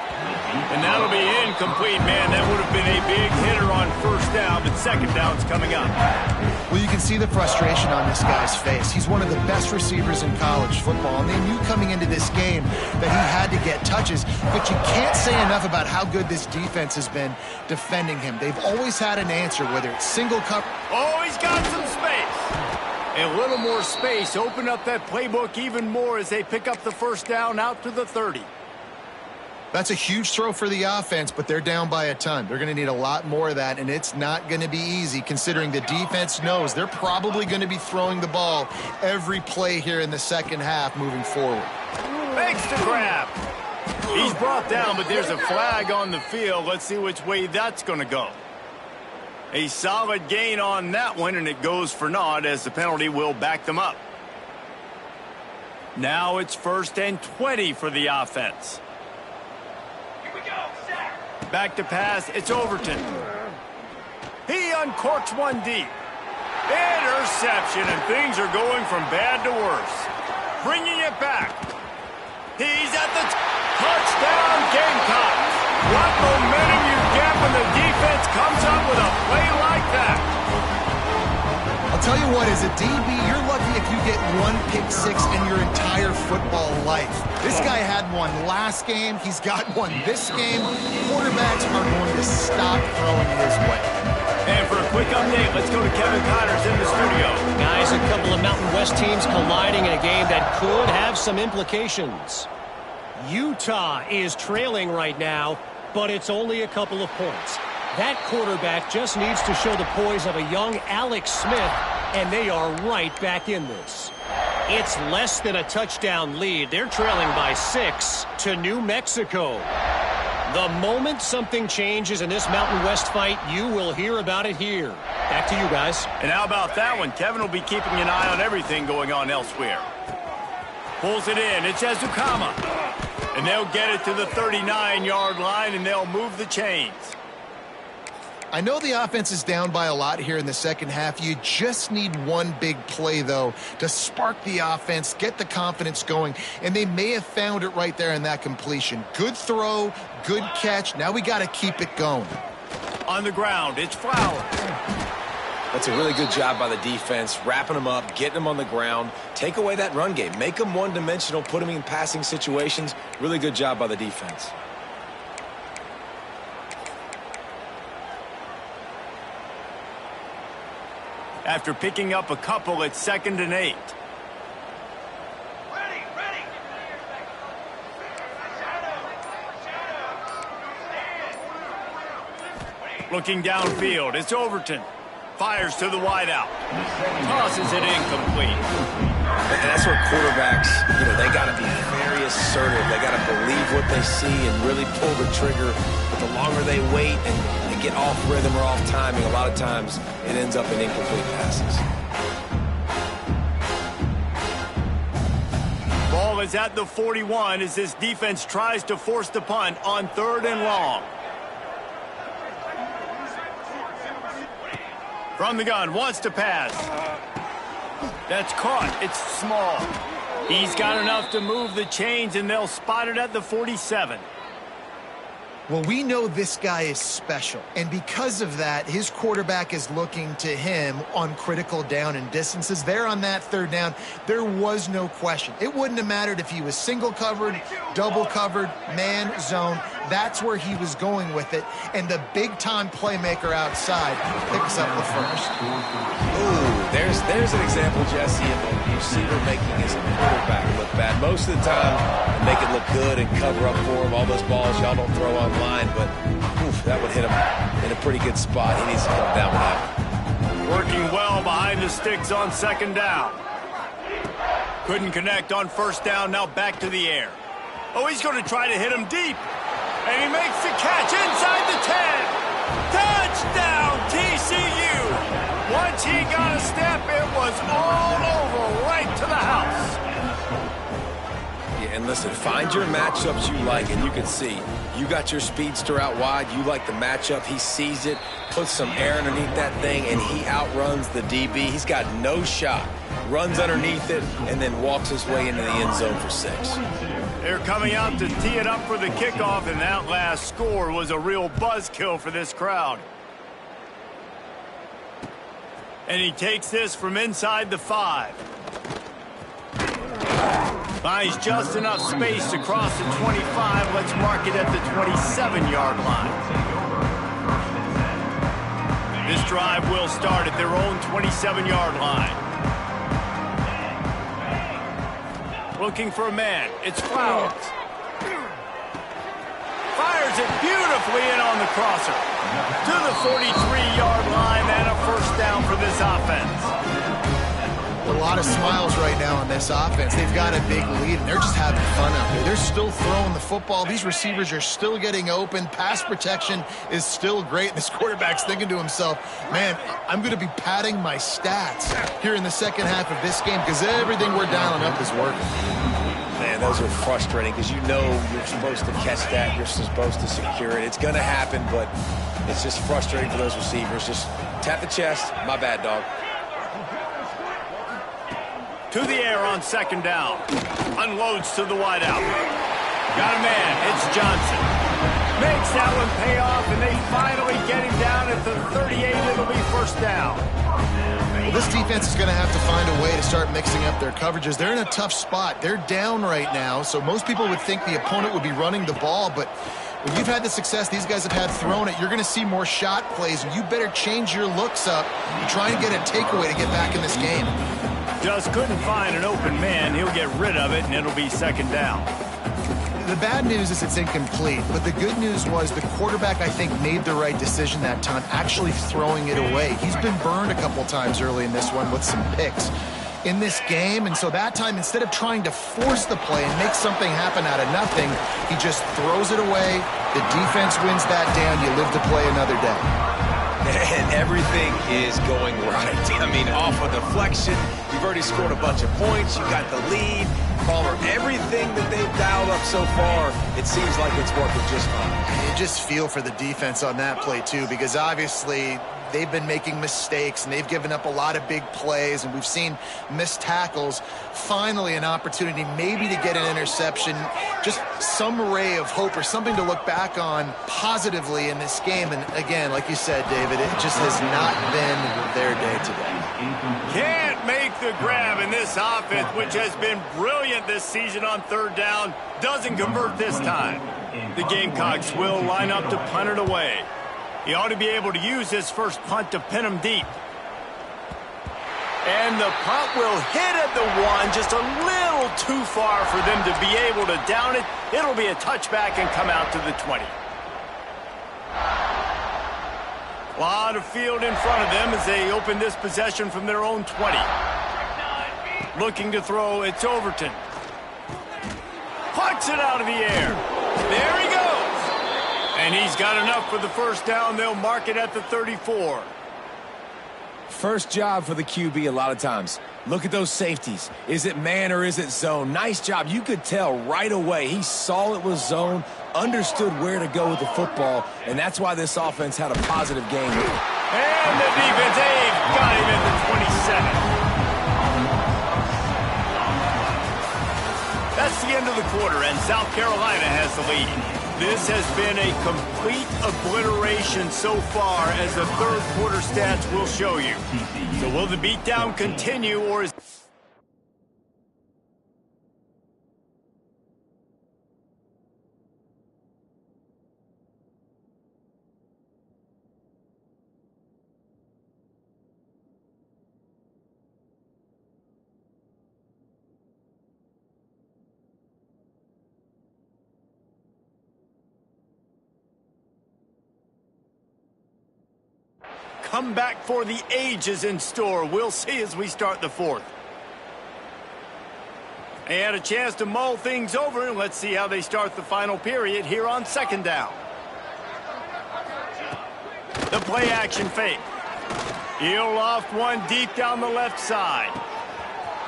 [SPEAKER 1] And that'll be incomplete, man. That would have been a big hitter on first down, but second down's coming up.
[SPEAKER 2] Well, you can see the frustration on this guy's face. He's one of the best receivers in college football, and they knew coming into this game that he had to get touches, but you can't say enough about how good this defense has been defending him. They've always had an answer, whether it's single cover.
[SPEAKER 1] Oh, he's got some space. A little more space, open up that playbook even more as they pick up the first down out to the 30.
[SPEAKER 2] That's a huge throw for the offense, but they're down by a ton. They're going to need a lot more of that, and it's not going to be easy considering the defense knows they're probably going to be throwing the ball every play here in the second half moving forward.
[SPEAKER 1] Thanks to grab. He's brought down, but there's a flag on the field. Let's see which way that's going to go. A solid gain on that one, and it goes for naught as the penalty will back them up. Now it's 1st and 20 for the offense. Here we go. Back to pass. It's Overton. He uncorks one deep. Interception, and things are going from bad to worse. Bringing it back. He's at the touchdown, Gamecocks. What momentum you get when the defense comes up with a play like that.
[SPEAKER 2] I'll tell you what, as a DB, you're lucky if you get one pick six in your entire football life. This guy had one last game. He's got one this game. Quarterbacks are going to stop throwing his way.
[SPEAKER 1] And for a quick update, let's go to Kevin Connors in the studio.
[SPEAKER 4] Guys, a couple of Mountain West teams colliding in a game that could have some implications. Utah is trailing right now, but it's only a couple of points. That quarterback just needs to show the poise of a young Alex Smith, and they are right back in this. It's less than a touchdown lead. They're trailing by 6 to New Mexico. The moment something changes in this Mountain West fight, you will hear about it here. Back to you guys.
[SPEAKER 1] And how about that one? Kevin will be keeping an eye on everything going on elsewhere. Pulls it in. It's Ezukama. And they'll get it to the 39-yard line, and they'll move the chains.
[SPEAKER 2] I know the offense is down by a lot here in the second half. You just need one big play, though, to spark the offense, get the confidence going, and they may have found it right there in that completion. Good throw, good catch. Now we got to keep it going.
[SPEAKER 1] On the ground, it's Flowers.
[SPEAKER 3] That's a really good job by the defense, wrapping them up, getting them on the ground. Take away that run game. Make them one-dimensional, put them in passing situations. Really good job by the defense.
[SPEAKER 1] After picking up a couple, it's 2nd and 8. Looking downfield, it's Overton. Fires to the wideout. Tosses it incomplete.
[SPEAKER 3] And that's where quarterbacks, they got to be very assertive. They got to believe what they see and really pull the trigger. But the longer they wait and they get off rhythm or off timing, a lot of times it ends up in incomplete passes.
[SPEAKER 1] Ball is at the 41 as this defense tries to force the punt on 3rd and long. From the gun, wants to pass. That's caught. It's small. He's got enough to move the chains, and they'll spot it at the 47.
[SPEAKER 2] Well, we know this guy is special, and because of that, his quarterback is looking to him on critical down and distances. There on that 3rd down, there was no question. It wouldn't have mattered if he was single covered, double covered, man, zone. That's where he was going with it, and the big-time playmaker outside picks up the first.
[SPEAKER 3] Ooh, there's an example, Jesse, of a receiver making his quarterback look bad. Most of the time, they make it look good and cover up for him. All those balls y'all don't throw online, but that would hit him in a pretty good spot. He needs to come down with that.
[SPEAKER 1] Working well behind the sticks on 2nd down. Couldn't connect on 1st down, now back to the air. Oh, he's going to try to hit him deep. And he makes the catch inside the 10. Touchdown, TCU. Once he got a step, it was all over, right to the house.
[SPEAKER 3] Yeah, and listen, find your matchups you like, and you can see. You got your speedster out wide. You like the matchup. He sees it, puts some air underneath that thing, and he outruns the DB. He's got no shot. Runs underneath it, and then walks his way into the end zone for 6.
[SPEAKER 1] They're coming out to tee it up for the kickoff, and that last score was a real buzzkill for this crowd. And he takes this from inside the 5. Finds just enough space to cross the 25. Let's mark it at the 27-yard line. This drive will start at their own 27-yard line. Looking for a man. It's Flowers. Fires it beautifully in on the crosser. To the 43-yard line and a 1st down for this offense.
[SPEAKER 2] A lot of smiles right now on this offense. They've got a big lead, and they're just having fun out there. They're still throwing the football. These receivers are still getting open. Pass protection is still great. This quarterback's thinking to himself, man, I'm going to be padding my stats here in the second half of this game because everything we're dialing up is working.
[SPEAKER 3] Man, those are frustrating because you know you're supposed to catch that. You're supposed to secure it. It's going to happen, but it's just frustrating for those receivers. Just tap the chest. My bad, dog.
[SPEAKER 1] To the air on second down. Unloads to the wideout. Got a man. It's Johnson. Makes that one pay off, and they finally get him down at the 38. It'll be first down.
[SPEAKER 2] Well, this defense is going to have to find a way to start mixing up their coverages. They're in a tough spot. They're down right now, so most people would think the opponent would be running the ball, but when you've had the success these guys have had throwing it, you're going to see more shot plays, and you better change your looks up and try and get a takeaway to get back in this game.
[SPEAKER 1] Just couldn't find an open man. He'll get rid of it, and it'll be second down.
[SPEAKER 2] The bad news is it's incomplete, but the good news was the quarterback, I think, made the right decision that time, actually throwing it away. He's been burned a couple times early in this one with some picks in this game, and so that time, instead of trying to force the play and make something happen out of nothing, he just throws it away. The defense wins that down. You live to play another day.
[SPEAKER 3] And everything is going right. I mean, off a deflection, you've already scored a bunch of points, you got the lead. Palmer, everything that they've dialed up so far, it seems like it's working just fine.
[SPEAKER 2] You just feel for the defense on that play, too, because obviously they've been making mistakes, and they've given up a lot of big plays, and we've seen missed tackles. Finally, an opportunity maybe to get an interception, just some ray of hope or something to look back on positively in this game. And again, like you said, David, it just has not been their day today.
[SPEAKER 1] Can't make the grab in this offense, which has been brilliant this season on third down. Doesn't convert this time. The Gamecocks will line up to punt it away. He ought to be able to use his first punt to pin him deep. And the punt will hit at the 1, just a little too far for them to be able to down it. It'll be a touchback and come out to the 20. A lot of field in front of them as they open this possession from their own 20. Looking to throw, it's Overton. Pucks it out of the air. There he goes. And he's got enough for the first down. They'll mark it at the 34.
[SPEAKER 3] First job for the QB a lot of times. Look at those safeties. Is it man or is it zone? Nice job. You could tell right away. He saw it was zone, understood where to go with the football, and that's why this offense had a positive game.
[SPEAKER 1] And the defense, they've got him at the 27. That's the end of the quarter, and South Carolina has the lead. This has been a complete obliteration so far, as the third quarter stats will show you. So will the beatdown continue, or is... Comeback for the ages in store. We'll see as we start the fourth. They had a chance to mull things over, and let's see how they start the final period here on second down. The play action fake. He'll loft one deep down the left side.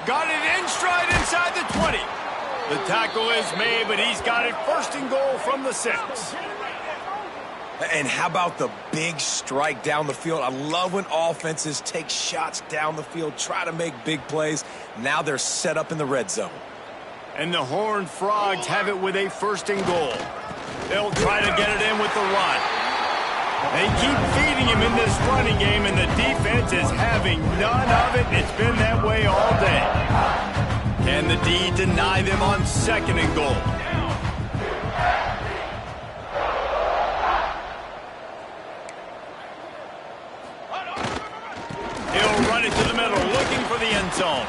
[SPEAKER 1] Got it in stride inside the 20. The tackle is made, but he's got it first and goal from the 6.
[SPEAKER 3] And how about the big strike down the field? I love when offenses take shots down the field, try to make big plays. Now they're set up in the red zone.
[SPEAKER 1] And the Horned Frogs have it with a first and goal. They'll try to get it in with the run. They keep feeding him in this running game, and the defense is having none of it. It's been that way all day. Can the D deny them on second and goal? He'll run it to the middle, looking for the end zone.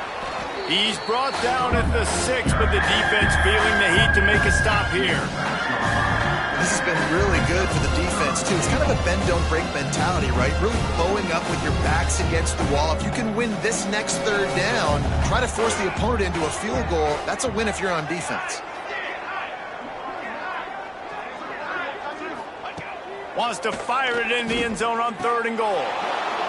[SPEAKER 1] He's brought down at the 6, but the defense feeling the heat to make a stop here.
[SPEAKER 2] This has been really good for the defense, too. It's kind of a bend-don't-break mentality, right? Really bowing up with your backs against the wall. If you can win this next third down, try to force the opponent into a field goal, that's a win if you're on defense.
[SPEAKER 1] Wants to fire it in the end zone on third and goal.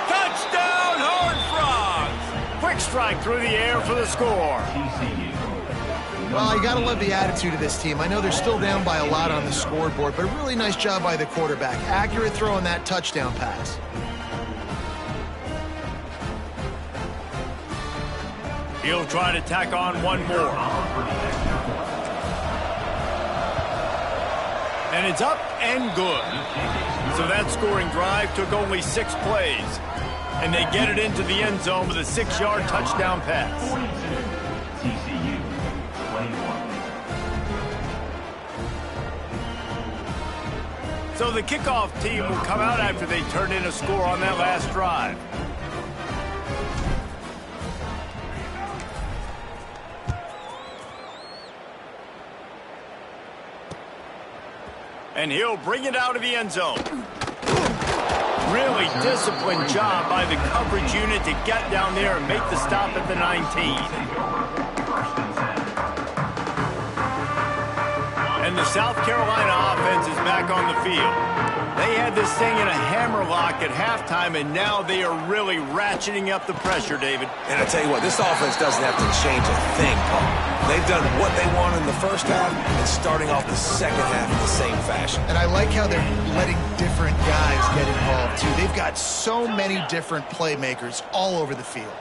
[SPEAKER 1] Touchdown, Horned Frogs! Quick strike through the air for the score.
[SPEAKER 2] Well, you got to love the attitude of this team. I know they're still down by a lot on the scoreboard, but a really nice job by the quarterback. Accurate throw on that touchdown pass.
[SPEAKER 1] He'll try to tack on one more. And it's up and good. So that scoring drive took only 6 plays. And they get it into the end zone with a 6-yard touchdown pass.
[SPEAKER 5] TCU 21.
[SPEAKER 1] So the kickoff team will come out after they turn in a score on that last drive. And he'll bring it out of the end zone. Really disciplined job by the coverage unit to get down there and make the stop at the 19. And the South Carolina offense is back on the field. They had this thing in a hammerlock at halftime, and now they are really ratcheting up the pressure, David.
[SPEAKER 3] And I tell you what, this offense doesn't have to change a thing, Paul. They've done what they want in the first half and starting off the second half in the same fashion.
[SPEAKER 2] And I like how they're letting different guys get involved, too. They've got so many different playmakers all over the field.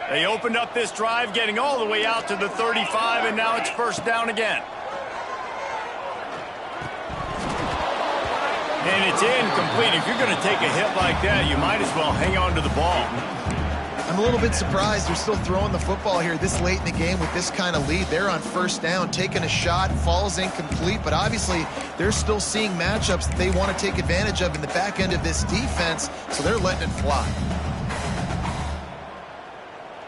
[SPEAKER 1] They opened up this drive, getting all the way out to the 35, and now it's first down again. And it's incomplete. If you're going to take a hit like that, you might as well hang on to the ball.
[SPEAKER 2] I'm a little bit surprised they're still throwing the football here this late in the game with this kind of lead. They're on first down, taking a shot, falls incomplete, but obviously they're still seeing matchups that they want to take advantage of in the back end of this defense, so they're letting it fly.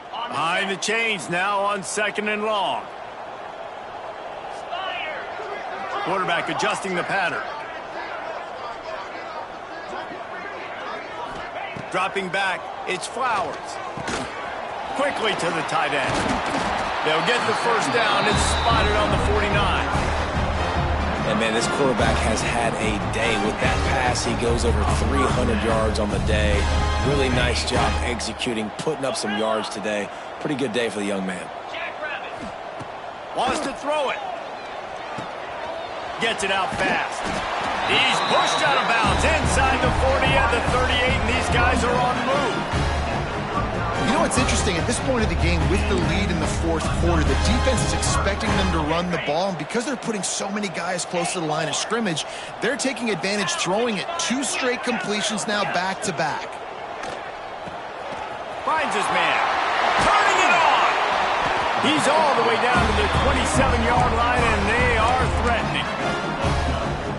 [SPEAKER 1] Behind the chains now on 2nd and long. Quarterback adjusting the pattern. Dropping back, it's Flowers. Quickly to the tight end. They'll get the first down. It's spotted on the 49.
[SPEAKER 3] And, man, this quarterback has had a day. With that pass, he goes over 300 yards on the day. Really nice job executing, putting up some yards today. Pretty good day for the young man.
[SPEAKER 1] Wants to throw it. Gets it out fast. He's pushed out of bounds inside the 40 and the 38, and these guys are on the move.
[SPEAKER 2] You know what's interesting? At this point of the game, with the lead in the fourth quarter, the defense is expecting them to run the ball, and because they're putting so many guys close to the line of scrimmage, they're taking advantage, throwing it 2 straight completions now back-to-back.
[SPEAKER 1] Finds his man. Turning it on. He's all the way down to the 27-yard line, and they are threatening.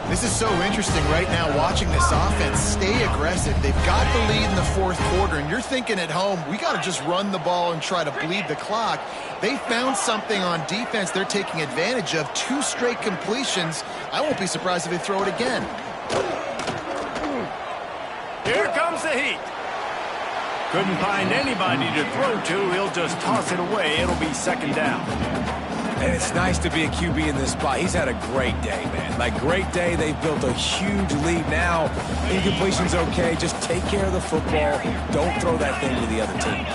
[SPEAKER 2] This is so interesting right now watching this offense stay aggressive. They've got the lead in the fourth quarter, and you're thinking at home, we got to just run the ball and try to bleed the clock. They found something on defense they're taking advantage of. 2 straight completions. I won't be surprised if they throw it again.
[SPEAKER 1] Here comes the heat. Couldn't find anybody to throw to. He'll just toss it away. It'll be 2nd down.
[SPEAKER 3] And it's nice to be a QB in this spot. He's had a great day, man. Like, great day. They've built a huge lead now. Incompletion's okay. Just take care of the football. Don't throw that thing to the other team.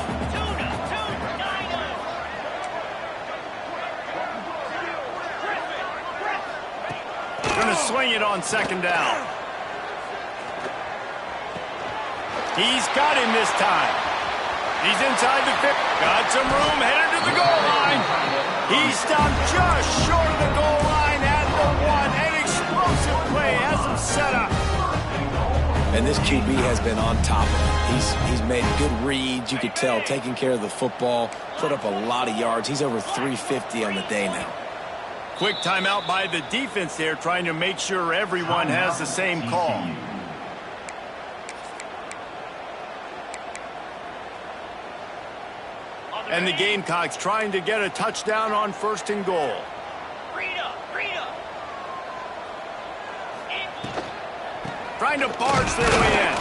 [SPEAKER 1] Going to swing it on 2nd down. He's got him this time. He's inside the 50. Got some room, headed to the goal line. He stopped just short of the goal line at the 1. An explosive play has him set up.
[SPEAKER 3] And this QB has been on top of it. He's made good reads, you could tell, taking care of the football, put up a lot of yards. He's over 350 on the day now.
[SPEAKER 1] Quick timeout by the defense there, trying to make sure everyone has the same call. And the Gamecocks trying to get a touchdown on 1st and goal. Trying to barge their way in.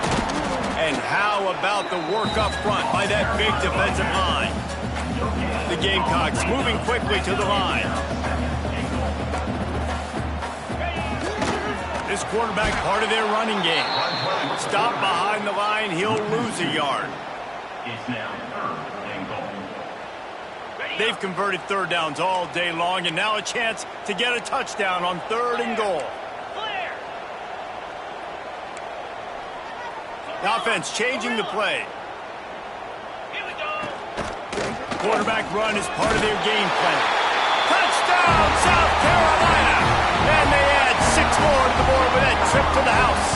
[SPEAKER 1] And how about the work up front by that big defensive line? The Gamecocks moving quickly to the line. This quarterback part of their running game. Stop behind the line, he'll lose a yard.
[SPEAKER 5] It's now 3rd and goal.
[SPEAKER 1] They've converted 3rd downs all day long, and now a chance to get a touchdown on 3rd and goal. The offense changing the play. quarterback run is part of their game plan. Touchdown, South Carolina! And they add 6 more to the board with that trip to the house.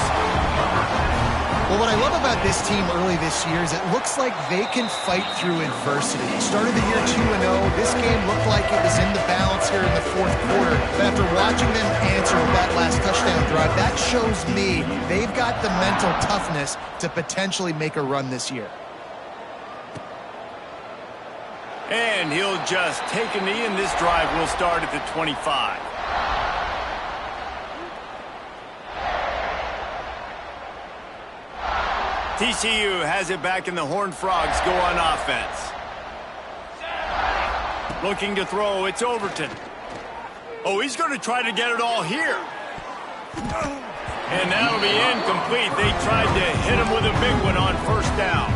[SPEAKER 2] Well, what I love about this team early this year is it looks like they can fight through adversity. Started the year 2-0. This game looked like it was in the balance here in the fourth quarter. But after watching them answer with that last touchdown drive, that shows me they've got the mental toughness to potentially make a run this year.
[SPEAKER 1] And he'll just take a knee, and this drive will start at the 25. TCU has it back, and the Horned Frogs go on offense. Looking to throw, it's Overton. Oh, he's going to try to get it all here. And that'll be incomplete. They tried to hit him with a big one on first down.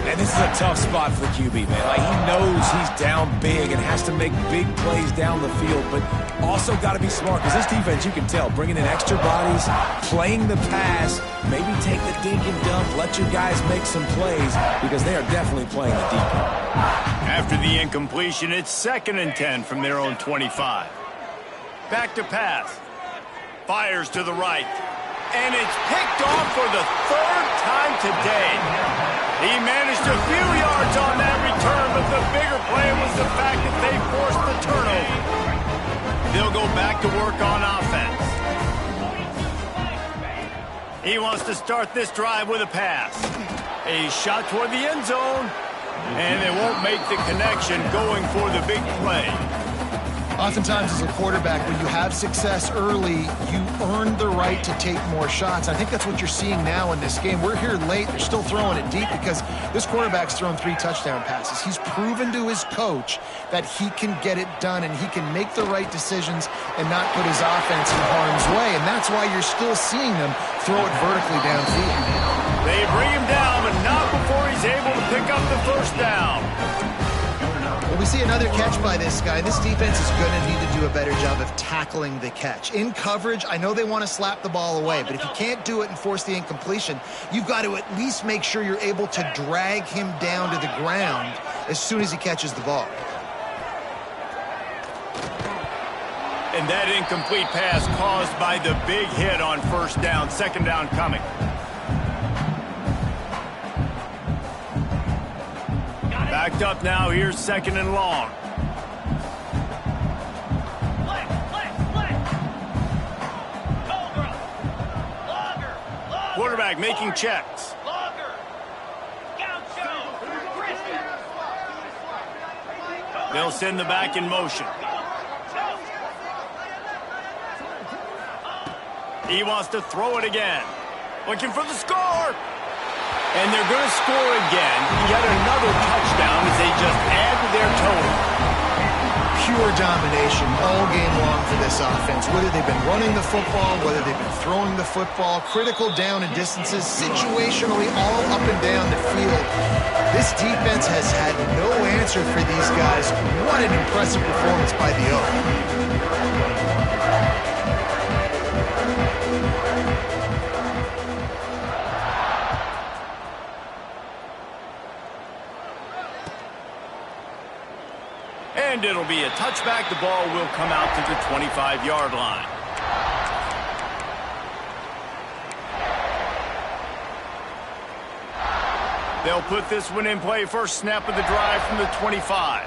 [SPEAKER 3] And this is a tough spot for QB, man. Like, he knows he's down big and has to make big plays down the field, but also got to be smart, because this defense, you can tell, bringing in extra bodies, playing the pass, maybe take the dink and dump, let your guys make some plays, because they are definitely playing the deep.
[SPEAKER 1] After the incompletion, it's 2nd and 10 from their own 25. Back to pass. Fires to the right. And it's picked off for the 3rd time today. He managed a few yards on that return, but the bigger play was the fact that they forced the turnover. They'll go back to work on offense. He wants to start this drive with a pass. A shot toward the end zone, and they won't make the connection going for the big play.
[SPEAKER 2] Oftentimes as a quarterback, when you have success early, you earn the right to take more shots. I think that's what you're seeing now in this game. We're here late. They're still throwing it deep because this quarterback's thrown 3 touchdown passes. He's proven to his coach that he can get it done and he can make the right decisions and not put his offense in harm's way. And that's why you're still seeing them throw it vertically downfield.
[SPEAKER 1] They bring him down, but not before he's able to pick up the first down.
[SPEAKER 2] Well, we see another catch by this guy. This defense is going to need to do a better job of tackling the catch. In coverage, I know they want to slap the ball away, but if you can't do it and force the incompletion, you've got to at least make sure you're able to drag him down to the ground as soon as he catches the ball.
[SPEAKER 1] And that incomplete pass caused by the big hit on first down. 2nd down coming. Backed up now. Here's 2nd and long. Quarterback making checks. They'll send the back in motion. He wants to throw it again. Looking for the score. And they're going to score again. Yet another touchdown as they just add to their total.
[SPEAKER 2] Pure domination all game long for this offense. Whether they've been running the football, whether they've been throwing the football, critical down and distances, situationally all up and down the field. This defense has had no answer for these guys. What an impressive performance by the O.
[SPEAKER 1] And it'll be a touchback. The ball will come out to the 25-yard line. They'll put this one in play. First snap of the drive from the 25.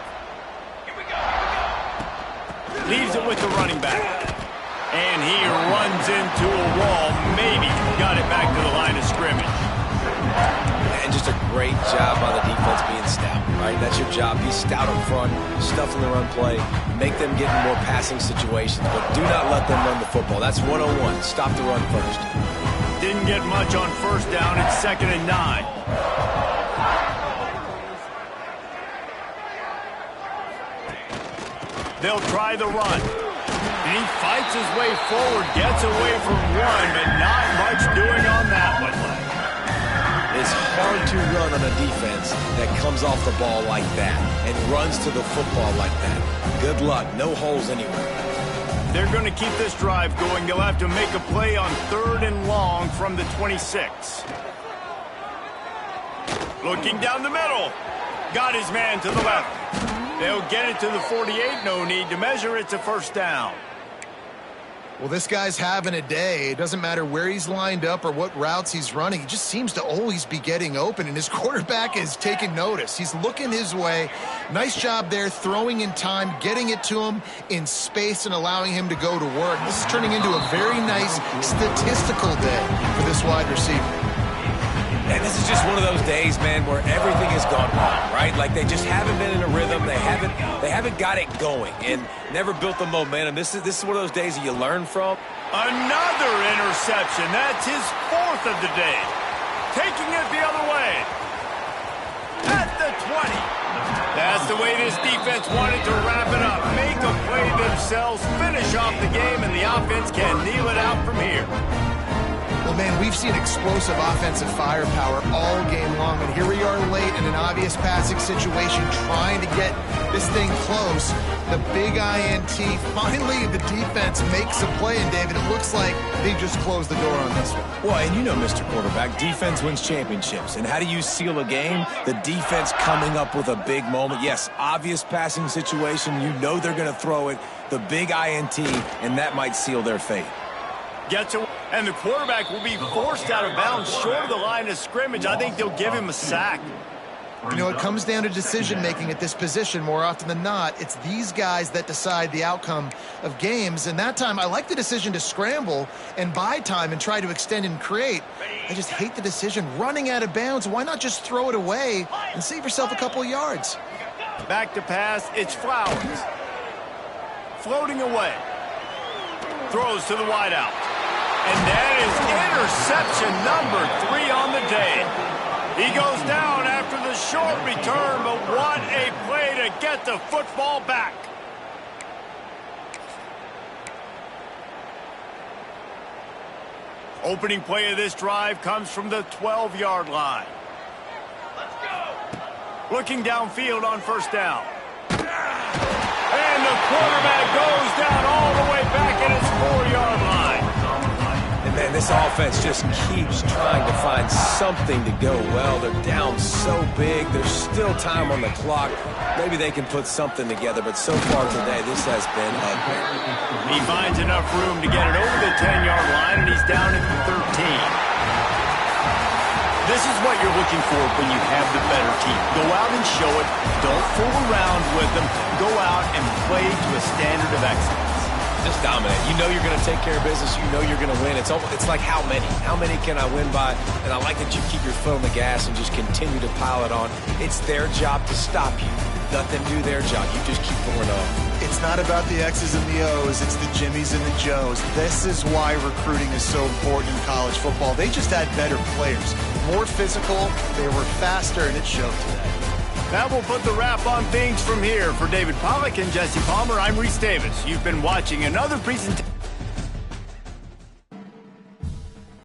[SPEAKER 1] Leaves it with the running back. And he runs into a wall. Maybe got it back to the line of scrimmage.
[SPEAKER 3] And just a great job by the defense being stout, right? That's your job. Be stout up front, stuff in the run play, make them get in more passing situations, but do not let them run the football. That's 101. Stop the run first.
[SPEAKER 1] Didn't get much on first down. It's 2nd and 9. They'll try the run. And he fights his way forward, gets away from one, but not much doing on that one.
[SPEAKER 3] It's hard to run on a defense that comes off the ball like that and runs to the football like that. Good luck. No holes anywhere.
[SPEAKER 1] They're going to keep this drive going. They'll have to make a play on 3rd and long from the 26. Looking down the middle. Got his man to the left. They'll get it to the 48. No need to measure. It's a first down.
[SPEAKER 2] Well, this guy's having a day. It doesn't matter where he's lined up or what routes he's running. He just seems to always be getting open, and his quarterback is taking notice. He's looking his way. Nice job there, throwing in time, getting it to him in space and allowing him to go to work. This is turning into a very nice statistical day for this wide receiver.
[SPEAKER 3] And this is just one of those days, man, where everything has gone wrong, right? Like they just haven't been in a rhythm. They haven't got it going and never built the momentum. This is one of those days that you learn from.
[SPEAKER 1] Another interception. That's his 4th of the day. Taking it the other way. At the 20. That's the way this defense wanted to wrap it up. Make a play themselves, finish off the game, and the offense can kneel it out from here.
[SPEAKER 2] Well, man, we've seen explosive offensive firepower all game long, and here we are late in an obvious passing situation trying to get this thing close. The big INT, finally the defense makes a play, and David, it looks like they just closed the door on this one.
[SPEAKER 3] Well, and you know, Mr. Quarterback, defense wins championships. And how do you seal a game? The defense coming up with a big moment. Yes, obvious passing situation. You know they're going to throw it. The big INT, and that might seal their fate.
[SPEAKER 1] Gets it, and the quarterback will be forced out of bounds short of the line of scrimmage. I think they'll give him a sack.
[SPEAKER 2] You know, it comes down to decision-making at this position more often than not. It's these guys that decide the outcome of games, and that time I like the decision to scramble and buy time and try to extend and create. I just hate the decision running out of bounds. Why not just throw it away and save yourself a couple of yards?
[SPEAKER 1] Back to pass, it's Flowers. Floating away. Throws to the wideout. And that is interception number 3 on the day. He goes down after the short return, but what a play to get the football back. Opening play of this drive comes from the 12-yard line. Let's go. Looking downfield on first down. And the quarterback goes down all the way back at his 4-yard line.
[SPEAKER 3] And man, this offense just keeps trying to find something to go well. They're down so big. There's still time on the clock. Maybe they can put something together, but so far today, this has been ugly.
[SPEAKER 1] He finds enough room to get it over the 10-yard line, and he's down at the 13. This is what you're looking for when you have the better team. Go out and show it. Don't fool around with them. Go out and play to a standard of excellence.
[SPEAKER 3] Just dominate. You know you're going to take care of business. You know you're going to win. It's like how many? How many can I win by? And I like that you keep your foot on the gas and just continue to pile it on. It's their job to stop you. Let them do their job. You just keep going on.
[SPEAKER 2] It's not about the X's and the O's. It's the Jimmies and the Joes. This is why recruiting is so important in college football. They just had better players. More physical, they were faster, and it showed today.
[SPEAKER 1] That will put the wrap on things from here. For David Pollack and Jesse Palmer, I'm Reese Davis. You've been watching another presentation.